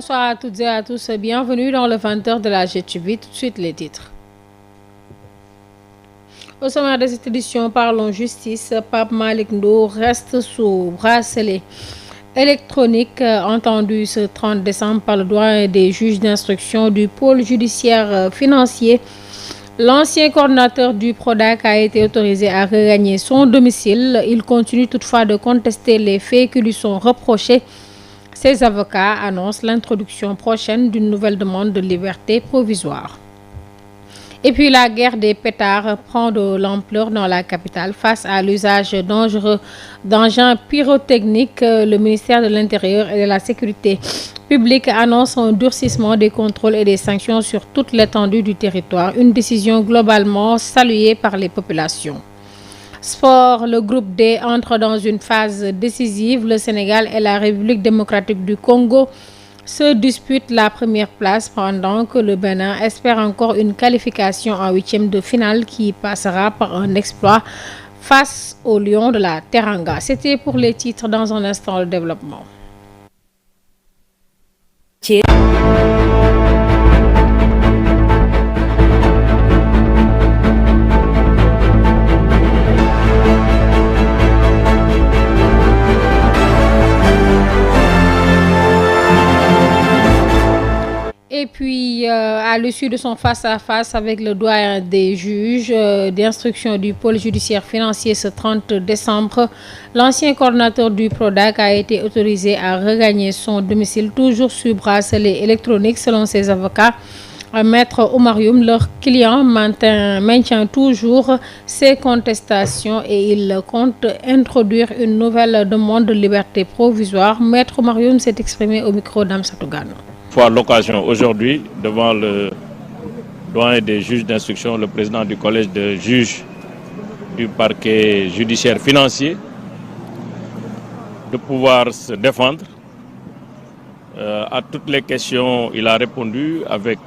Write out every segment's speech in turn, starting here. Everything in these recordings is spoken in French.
Bonsoir à toutes et à tous, bienvenue dans le 20h de la GTV. Tout de suite les titres. Au sommaire de cette édition, parlons justice. Pape Malick Ndour reste sous bracelet électronique entendu ce 30 décembre par le doyen des juges d'instruction du pôle judiciaire financier. L'ancien coordinateur du PRODAC a été autorisé à regagner son domicile. Il continue toutefois de contester les faits qui lui sont reprochés. Ses avocats annoncent l'introduction prochaine d'une nouvelle demande de liberté provisoire. Et puis la guerre des pétards prend de l'ampleur dans la capitale face à l'usage dangereux d'engins pyrotechniques. Le ministère de l'Intérieur et de la Sécurité publique annonce un durcissement des contrôles et des sanctions sur toute l'étendue du territoire. Une décision globalement saluée par les populations. Sport, le groupe D entre dans une phase décisive. Le Sénégal et la République démocratique du Congo se disputent la première place pendant que le Bénin espère encore une qualification en huitième de finale qui passera par un exploit face aux Lions de la Teranga. C'était pour les titres. Dans un instant, le développement. Et puis, à l'issue de son face-à-face avec le doyen des juges d'instruction du pôle judiciaire financier ce 30 décembre, l'ancien coordinateur du PRODAC a été autorisé à regagner son domicile, toujours sous bracelet électronique selon ses avocats. Maître Omarioum, leur client, maintient toujours ses contestations et il compte introduire une nouvelle demande de liberté provisoire. Maître Omarioum s'est exprimé au micro d'Amsatou Gano. Avoir l'occasion aujourd'hui devant le doyen des juges d'instruction, le président du collège de juges du parquet judiciaire financier, de pouvoir se défendre. À toutes les questions, il a répondu avec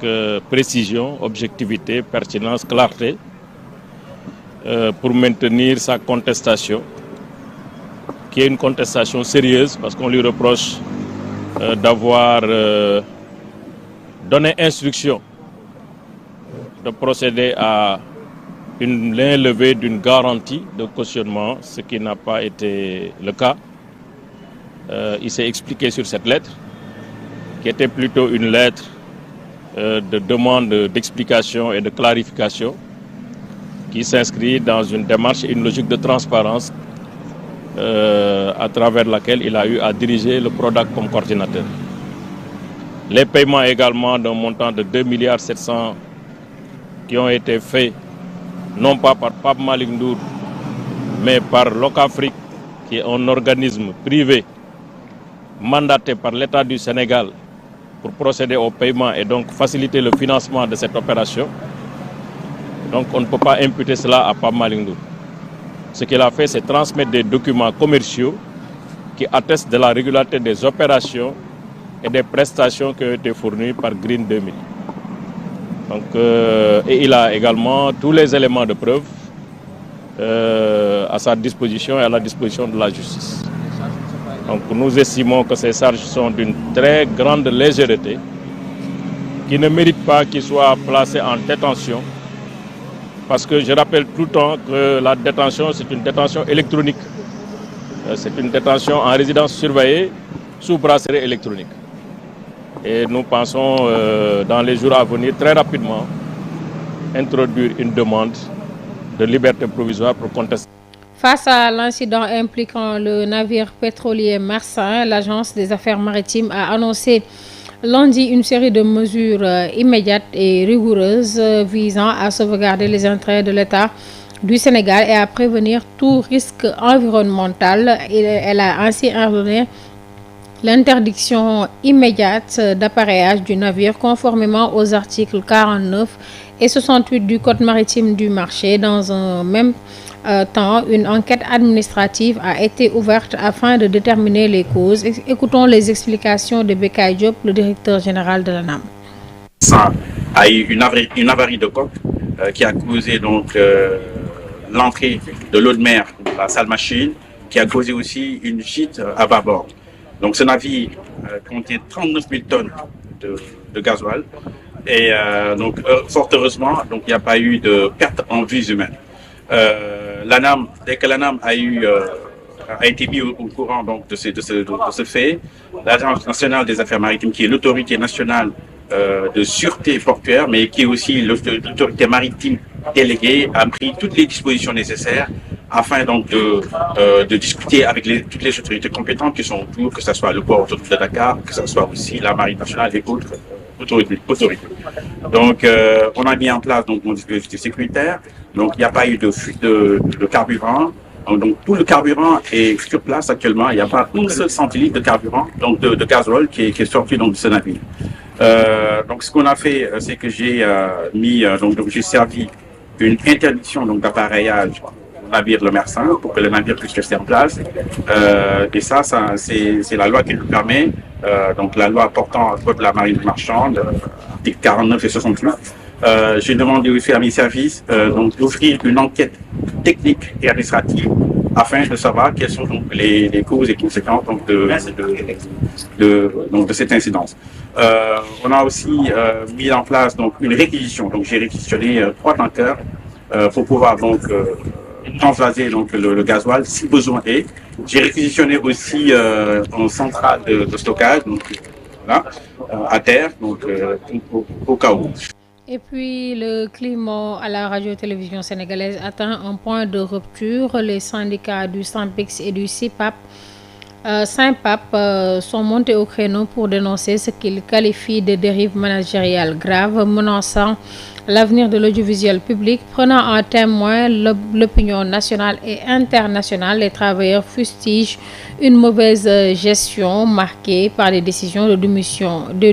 précision, objectivité, pertinence, clarté pour maintenir sa contestation, qui est une contestation sérieuse parce qu'on lui reproche d'avoir donné instruction de procéder à l'enlevée d'une garantie de cautionnement, ce qui n'a pas été le cas. Il s'est expliqué sur cette lettre, qui était plutôt une lettre de demande d'explication et de clarification, qui s'inscrit dans une démarche et une logique de transparence à travers laquelle il a eu à diriger le PRODAC comme coordinateur. Les paiements également d'un montant de 2,7 milliards qui ont été faits non pas par Pape Malick Ndour mais par Locafrique, qui est un organisme privé mandaté par l'État du Sénégal pour procéder au paiement et donc faciliter le financement de cette opération. Donc on ne peut pas imputer cela à Pape Malick Ndour. Ce qu'il a fait, c'est transmettre des documents commerciaux qui attestent de la régularité des opérations et des prestations qui ont été fournies par Green 2000. Donc, et il a également tous les éléments de preuve à sa disposition et à la disposition de la justice. Donc nous estimons que ces charges sont d'une très grande légèreté, qui ne méritent pas qu'il soit placé en détention. Parce que je rappelle tout le temps que la détention, c'est une détention électronique. C'est une détention en résidence surveillée sous bracelet électronique. Et nous pensons, dans les jours à venir, très rapidement, introduire une demande de liberté provisoire pour contester. Face à l'incident impliquant le navire pétrolier Marsan, l'Agence des affaires maritimes a annoncé lundi une série de mesures immédiates et rigoureuses visant à sauvegarder les intérêts de l'État du Sénégal et à prévenir tout risque environnemental. Elle a ainsi ordonné l'interdiction immédiate d'appareillage du navire conformément aux articles 49 et 68 du Code maritime du marché. Dans un même temps, une enquête administrative a été ouverte afin de déterminer les causes. Écoutons les explications de Bekay Diop, le directeur général de l'ANAM. Ça a eu une avarie de coque qui a causé donc l'entrée de l'eau de mer de la salle machine, qui a causé aussi une gîte à bâbord. Donc ce navire contient 39 000 tonnes de gasoil. Et donc fort heureusement, donc il n'y a pas eu de perte en vies humaines. L'ANAM, dès que l'ANAM a été mis au courant donc de ce fait, l'Agence nationale des affaires maritimes, qui est l'autorité nationale de sûreté portuaire, mais qui est aussi l'autorité maritime déléguée, a pris toutes les dispositions nécessaires afin donc de discuter avec toutes les autorités compétentes qui sont autour, que ce soit le port autonome de Dakar, que ce soit aussi la marine nationale et autres autorités. Donc on a mis en place donc un dispositif sécuritaire. Donc il n'y a pas eu de fuite de carburant. Donc tout le carburant est sur place actuellement. Il n'y a pas un seul centilitre de carburant, donc de gasoil qui est sorti donc de ce navire. Donc ce qu'on a fait, c'est que j'ai j'ai servi une interdiction donc d'appareillage au navire Le Mersin pour que le navire puisse rester en place. Et ça c'est la loi qui nous permet, donc la loi portant le code de la marine marchande, articles 49 et 68. J'ai demandé aussi à mes services donc d'ouvrir une enquête technique et administrative afin de savoir quelles sont donc les causes et conséquences donc de cette incidence. On a aussi mis en place donc une réquisition. Donc j'ai réquisitionné 3 tankers pour pouvoir donc transvaser donc le gasoil si besoin est. J'ai réquisitionné aussi une centrale de stockage donc voilà, à terre donc au cas où. Et puis, le climat à la radio-télévision sénégalaise atteint un point de rupture. Les syndicats du SYNPICS et du SYPAP, sont montés au créneau pour dénoncer ce qu'ils qualifient de dérive managériale grave, menaçant l'avenir de l'audiovisuel public. Prenant en témoin l'opinion nationale et internationale, les travailleurs fustigent une mauvaise gestion marquée par des décisions de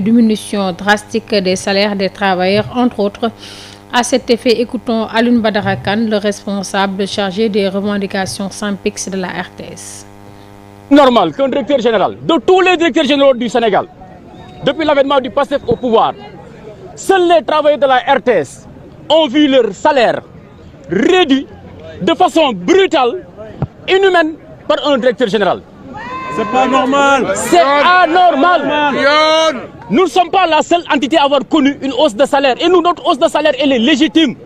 diminution drastique des salaires des travailleurs, entre autres. À cet effet, écoutons Alioune Badara Kane, le responsable chargé des revendications SYNPICS de la RTS. Normal qu'un directeur général, de tous les directeurs généraux du Sénégal, depuis l'avènement du PASTEF au pouvoir, seuls les travailleurs de la RTS ont vu leur salaire réduit de façon brutale, inhumaine, par un directeur général. C'est pas normal. C'est anormal. Nous ne sommes pas la seule entité à avoir connu une hausse de salaire. Et nous, notre hausse de salaire, elle est légitime.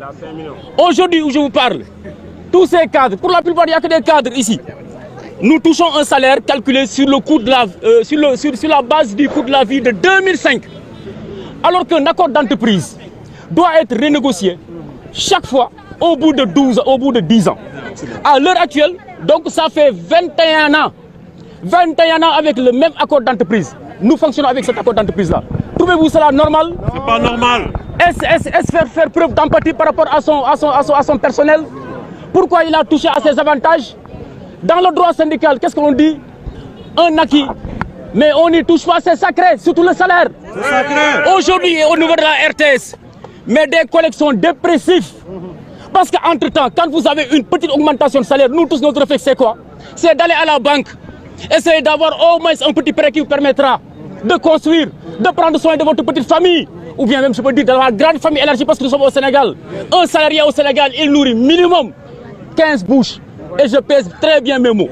Aujourd'hui où je vous parle, tous ces cadres, pour la plupart, il n'y a que des cadres ici. Nous touchons un salaire calculé sur le coût de sur la base du coût de la vie de 2005. Alors qu'un accord d'entreprise doit être renégocié chaque fois au bout de 10 ans. À l'heure actuelle, donc ça fait 21 ans. 21 ans avec le même accord d'entreprise. Nous fonctionnons avec cet accord d'entreprise-là. Trouvez-vous cela normal? C'est pas normal. Est-ce faire preuve d'empathie par rapport à son personnel? Pourquoi il a touché à ses avantages? Dans le droit syndical, qu'est-ce qu'on dit? Un acquis. Mais on n'y touche pas, c'est sacré, surtout le salaire. C'est sacré. Aujourd'hui, au niveau de la RTS, mais des collègues sont dépressifs. Parce qu'entre-temps, quand vous avez une petite augmentation de salaire, nous tous, notre réflexe, c'est quoi? C'est d'aller à la banque, essayer d'avoir au moins un petit prêt qui vous permettra de construire, de prendre soin de votre petite famille. Ou bien même, je peux dire, de la grande famille élargie parce que nous sommes au Sénégal. Un salarié au Sénégal, il nourrit minimum 15 bouches. Et je pèse très bien mes mots.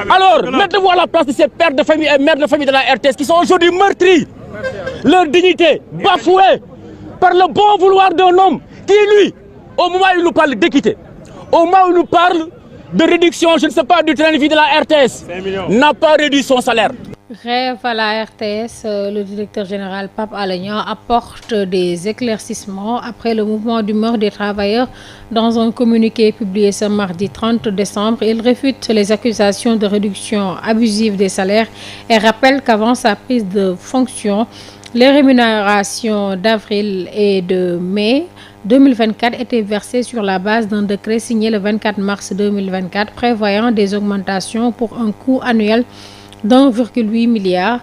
Alors, mettez-vous à la place de ces pères de famille et mères de famille de la RTS qui sont aujourd'hui meurtris. Leur dignité bafouée par le bon vouloir d'un homme qui, lui, au moment où il nous parle d'équité, au moment où il nous parle de réduction, je ne sais pas, du train de vie de la RTS, n'a pas réduit son salaire. Rêve à la RTS, le directeur général Pape Alé Niang apporte des éclaircissements après le mouvement d'humeur des travailleurs. Dans un communiqué publié ce mardi 30 décembre, il réfute les accusations de réduction abusive des salaires et rappelle qu'avant sa prise de fonction, les rémunérations d'avril et de mai 2024 étaient versées sur la base d'un décret signé le 24 mars 2024 prévoyant des augmentations pour un coût annuel d'1,8 milliard.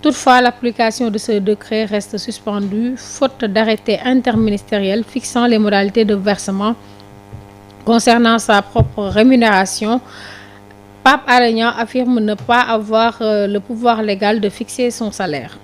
Toutefois, l'application de ce décret reste suspendue, faute d'arrêté interministériel fixant les modalités de versement concernant sa propre rémunération. Pape Alé Niang affirme ne pas avoir le pouvoir légal de fixer son salaire.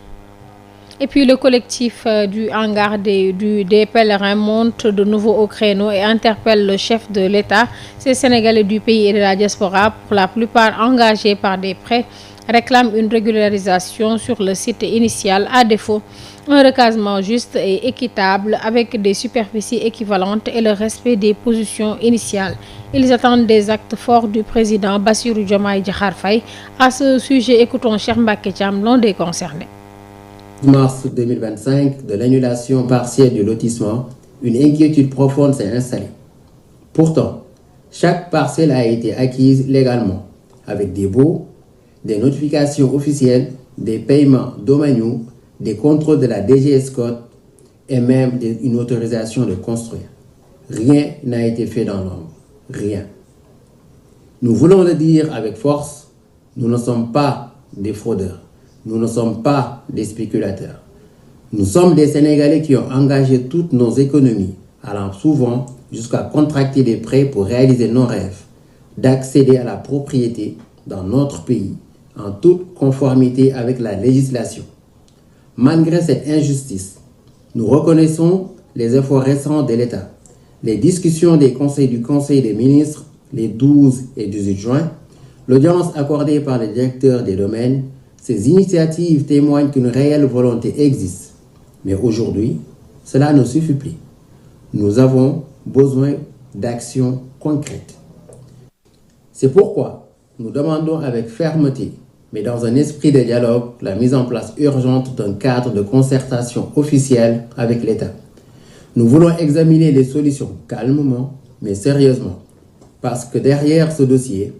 Et puis le collectif du hangar des pèlerins monte de nouveau au créneau et interpelle le chef de l'État, ces Sénégalais du pays et de la diaspora, pour la plupart engagés par des prêts réclament une régularisation sur le site initial, à défaut un recasement juste et équitable avec des superficies équivalentes et le respect des positions initiales. Ils attendent des actes forts du président Bassirou Diomaye Diakhar Faye. À ce sujet, écoutons Cheikh Mbacké Thiam, l'un des concernés. Mars 2025, de l'annulation partielle du lotissement, une inquiétude profonde s'est installée. Pourtant, chaque parcelle a été acquise légalement, avec des baux, des notifications officielles, des paiements domaniaux, des contrôles de la DGSCOT et même une autorisation de construire. Rien n'a été fait dans l'ombre. Rien. Nous voulons le dire avec force, nous ne sommes pas des fraudeurs. Nous ne sommes pas des spéculateurs. Nous sommes des Sénégalais qui ont engagé toutes nos économies, allant souvent jusqu'à contracter des prêts pour réaliser nos rêves, d'accéder à la propriété dans notre pays, en toute conformité avec la législation. Malgré cette injustice, nous reconnaissons les efforts récents de l'État. Les discussions du Conseil des ministres les 12 et 18 juin, l'audience accordée par le directeur des domaines, ces initiatives témoignent qu'une réelle volonté existe. Mais aujourd'hui, cela ne suffit plus. Nous avons besoin d'actions concrètes. C'est pourquoi nous demandons avec fermeté, mais dans un esprit de dialogue, la mise en place urgente d'un cadre de concertation officielle avec l'État. Nous voulons examiner les solutions calmement, mais sérieusement, parce que derrière ce dossier,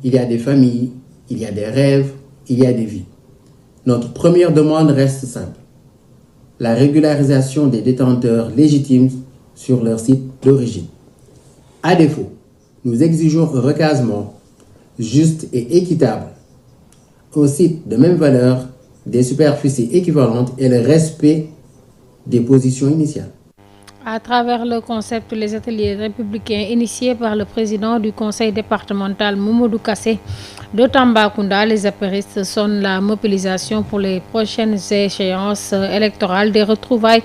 il y a des familles, il y a des rêves, il y a des vies. Notre première demande reste simple. La régularisation des détenteurs légitimes sur leur site d'origine. À défaut, nous exigeons un recasement juste et équitable, un site de même valeur, des superficies équivalentes et le respect des positions initiales. À travers le concept Les ateliers républicains initiés par le président du conseil départemental Mamadou Kassé de Tambacounda, les apéristes sonnent la mobilisation pour les prochaines échéances électorales, des retrouvailles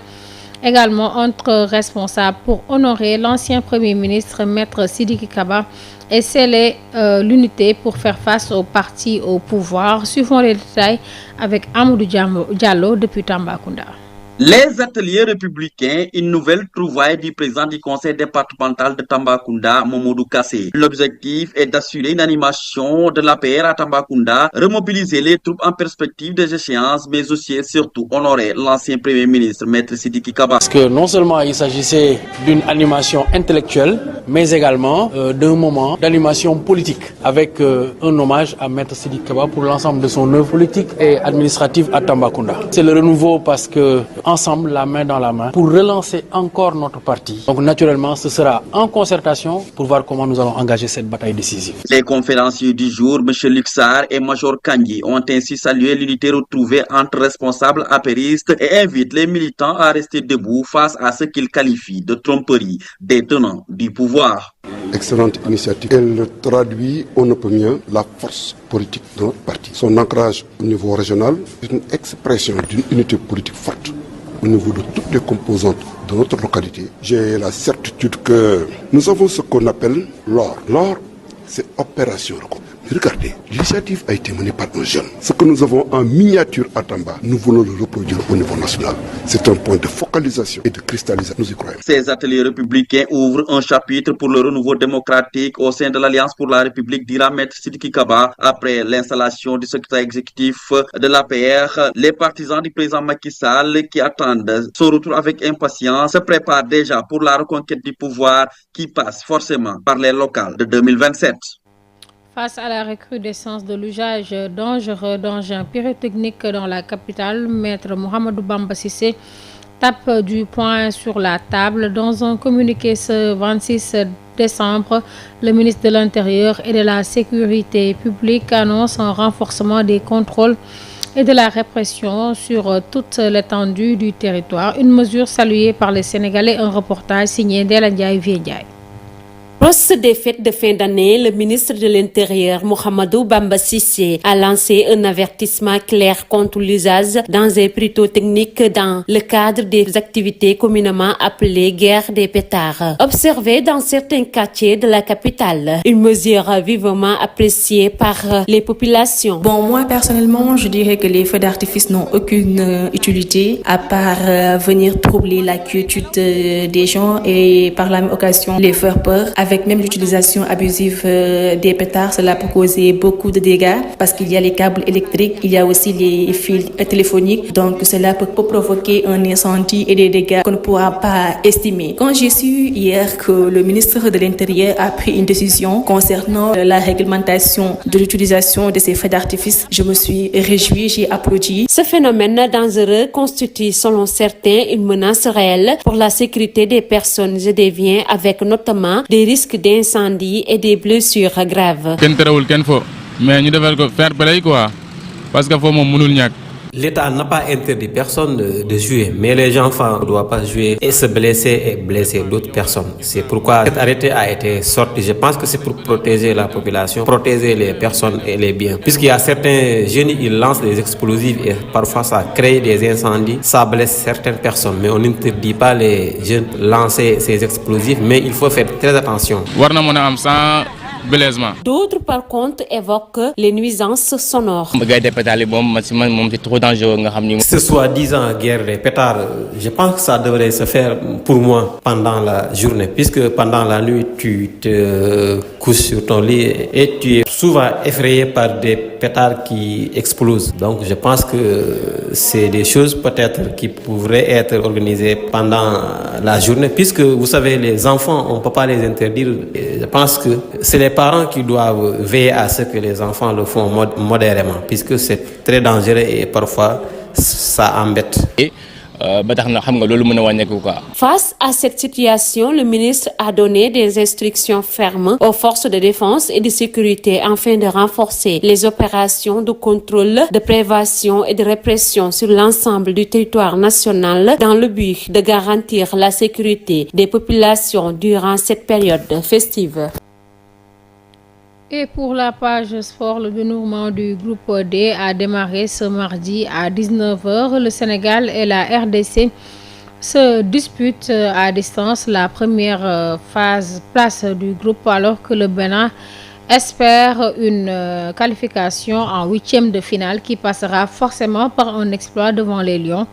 également entre responsables pour honorer l'ancien Premier ministre Maître Sidiki Kaba et sceller l'unité pour faire face aux partis au pouvoir. Suivons les détails avec Amadou Diallo depuis Tambacounda. Les ateliers républicains, une nouvelle trouvaille du président du conseil départemental de Tambacounda, Mamadou Kassé. L'objectif est d'assurer une animation de l'APR à Tambacounda, remobiliser les troupes en perspective des échéances, mais aussi et surtout honorer l'ancien premier ministre, Maître Sidiki Kaba. Parce que non seulement il s'agissait d'une animation intellectuelle, mais également d'un moment d'animation politique, avec un hommage à Maître Sidiki Kaba pour l'ensemble de son œuvre politique et administrative à Tambacounda. C'est le renouveau parce que ensemble, la main dans la main, pour relancer encore notre parti. Donc naturellement, ce sera en concertation pour voir comment nous allons engager cette bataille décisive. Les conférenciers du jour, M. Luxar et Major Kandji, ont ainsi salué l'unité retrouvée entre responsables apéristes et invitent les militants à rester debout face à ce qu'ils qualifient de tromperie des tenants du pouvoir. Excellente initiative. Elle traduit on ne peut mieux la force politique de notre parti. Son ancrage au niveau régional est une expression d'une unité politique forte au niveau de toutes les composantes de notre localité. J'ai la certitude que nous avons ce qu'on appelle l'or. L'or, c'est opération recours. Regardez, l'initiative a été menée par un jeune. Ce que nous avons en miniature à Tamba, nous voulons le reproduire au niveau national. C'est un point de focalisation et de cristallisation, nous y croyons. Ces ateliers républicains ouvrent un chapitre pour le renouveau démocratique au sein de l'Alliance pour la République, dira Maître Sidiki Kaba. Après l'installation du secrétaire exécutif de l'APR, les partisans du président Macky Sall qui attendent son retour avec impatience se préparent déjà pour la reconquête du pouvoir qui passe forcément par les locales de 2027. Face à la recrudescence de l'usage dangereux d'engins pyrotechniques dans la capitale, Maître Mohamedou Bamba Cissé tape du poing sur la table. Dans un communiqué ce 26 décembre, le ministre de l'Intérieur et de la Sécurité publique annonce un renforcement des contrôles et de la répression sur toute l'étendue du territoire. Une mesure saluée par les Sénégalais. Un reportage signé Ndella Ndiaye Vieux Ndiaye. Proche des fêtes de fin d'année, le ministre de l'Intérieur, Mohamedou Bamba Cissé, a lancé un avertissement clair contre l'usage d'engins pyrotechniques dans le cadre des activités communément appelées guerre des pétards, observées dans certains quartiers de la capitale. Une mesure vivement appréciée par les populations. Bon, moi personnellement, je dirais que les feux d'artifice n'ont aucune utilité à part venir troubler la quiétude des gens et par la même occasion les faire peur. Avec même l'utilisation abusive des pétards, cela peut causer beaucoup de dégâts parce qu'il y a les câbles électriques, il y a aussi les fils téléphoniques, donc cela peut provoquer un incendie et des dégâts qu'on ne pourra pas estimer. Quand j'ai su hier que le ministre de l'Intérieur a pris une décision concernant la réglementation de l'utilisation de ces feux d'artifice, je me suis réjouie, j'ai applaudi. Ce phénomène dangereux constitue, selon certains, une menace réelle pour la sécurité des personnes et des biens, avec notamment des risques d'incendie et des blessures graves. L'État n'a pas interdit personne de jouer, mais les enfants ne doivent pas jouer et se blesser et blesser d'autres personnes. C'est pourquoi cet arrêté a été sorti. Je pense que c'est pour protéger la population, protéger les personnes et les biens. Puisqu'il y a certains jeunes, ils lancent des explosifs et parfois ça crée des incendies, ça blesse certaines personnes. Mais on n'interdit pas les jeunes de lancer ces explosifs, mais il faut faire très attention. D'autres, par contre, évoquent les nuisances sonores. Ce soi-disant guerre des pétards, je pense que ça devrait se faire pour moi pendant la journée, puisque pendant la nuit, tu te couches sur ton lit et tu es souvent effrayé par des pétards qui explosent. Donc je pense que c'est des choses peut-être qui pourraient être organisées pendant la journée, puisque vous savez, les enfants, on ne peut pas les interdire. Et je pense que c'est les parents qui doivent veiller à ce que les enfants le font modérément, puisque c'est très dangereux et parfois ça embête. Face à cette situation, le ministre a donné des instructions fermes aux forces de défense et de sécurité afin de renforcer les opérations de contrôle, de prévention et de répression sur l'ensemble du territoire national dans le but de garantir la sécurité des populations durant cette période festive. Et pour la page sport, le dénouement du groupe D a démarré ce mardi à 19h. Le Sénégal et la RDC se disputent à distance la première place du groupe, alors que le Bénin espère une qualification en huitième de finale qui passera forcément par un exploit devant les Lions.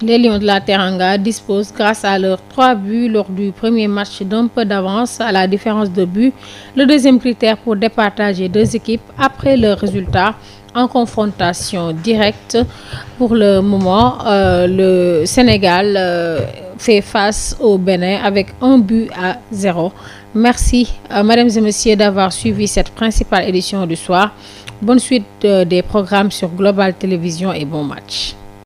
Les Lions de la Teranga disposent, grâce à leurs 3 buts lors du premier match, d'un peu d'avance à la différence de but. Le deuxième critère pour départager deux équipes après le résultat en confrontation directe. Pour le moment, le Sénégal fait face au Bénin avec 1-0. Merci, mesdames et messieurs, d'avoir suivi cette principale édition du soir. Bonne suite des programmes sur Global Télévision et bon match.